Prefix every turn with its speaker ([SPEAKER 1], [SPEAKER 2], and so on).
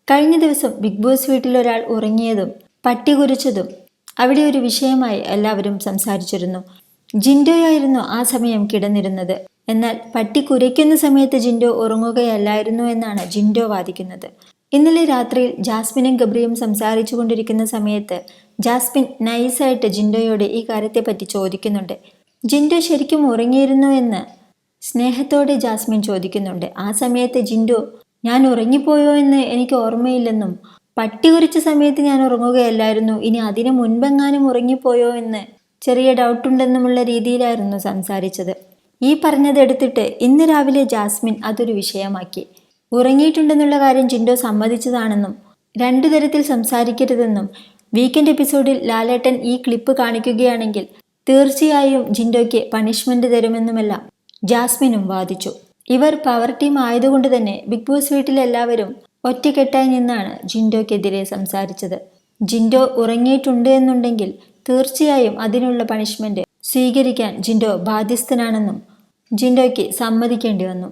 [SPEAKER 1] കഴിഞ്ഞ ദിവസം big boss വീട്ടിൽ ഒരാൾ ഉറങ്ങിയതും പട്ടി കുരച്ചതും അവിടെ ഒരു വിഷയമായി എല്ലാവരും സംസാരിച്ചിരുന്നു. ജിൻഡോയായിരുന്നു ആ സമയം കിടന്നിരുന്നത്. എന്നാൽ പട്ടി കുരയ്ക്കുന്ന സമയത്ത് ജിൻഡോ ഉറങ്ങുകയല്ലായിരുന്നു എന്നാണ് ജിൻഡോ വാദിക്കുന്നത്. ഇന്നലെ രാത്രിയിൽ ജാസ്മിനും ഗബ്രിയും സംസാരിച്ചു കൊണ്ടിരിക്കുന്ന സമയത്ത് ജാസ്മിൻ നൈസായിട്ട് ജിൻഡോയോട് ഈ കാര്യത്തെപ്പറ്റി ചോദിക്കുന്നുണ്ട്. ജിൻഡോ ശരിക്കും ഉറങ്ങിയിരുന്നു എന്ന് സ്നേഹത്തോടെ ജാസ്മിൻ ചോദിക്കുന്നുണ്ട്. ആ സമയത്ത് ജിൻഡോ ഞാൻ ഉറങ്ങിപ്പോയോ എന്ന് എനിക്ക് ഓർമ്മയില്ലെന്നും പട്ടി കുരച്ച സമയത്ത് ഞാൻ ഉറങ്ങുകയല്ലായിരുന്നു, ഇനി അതിനു മുൻപെങ്ങാനും ഉറങ്ങിപ്പോയോ എന്ന് ചെറിയ ഡൗട്ടുണ്ടെന്നുമുള്ള രീതിയിലായിരുന്നു സംസാരിച്ചത്. ഈ പറഞ്ഞതെടുത്തിട്ട് ഇന്ന് രാവിലെ ജാസ്മിൻ അതൊരു വിഷയമാക്കി. ഉറങ്ങിയിട്ടുണ്ടെന്നുള്ള കാര്യം ജിൻഡോ സമ്മതിച്ചതാണെന്നും രണ്ടു തരത്തിൽ സംസാരിക്കരുതെന്നും വീക്കെൻഡ് എപ്പിസോഡിൽ ലാലേട്ടൻ ഈ ക്ലിപ്പ് കാണിക്കുകയാണെങ്കിൽ തീർച്ചയായും ജിൻഡോയ്ക്ക് പണിഷ്മെന്റ് തരുമെന്നുമെല്ലാം ജാസ്മിനും വാദിച്ചു. ഇവർ പവർ ടീം ആയതുകൊണ്ട് തന്നെ ബിഗ് ബോസ് വീട്ടിലെല്ലാവരും ഒറ്റക്കെട്ടായി നിന്നാണ് ജിൻഡോയ്ക്കെതിരെ സംസാരിച്ചത്. ജിൻഡോ ഉറങ്ങിയിട്ടുണ്ട് എന്നുണ്ടെങ്കിൽ തീർച്ചയായും അതിനുള്ള പണിഷ്മെന്റ് സ്വീകരിക്കാൻ ജിൻഡോ ബാധ്യസ്ഥനാണെന്നും ജിൻഡോയ്ക്ക് സമ്മതിക്കേണ്ടി വന്നു.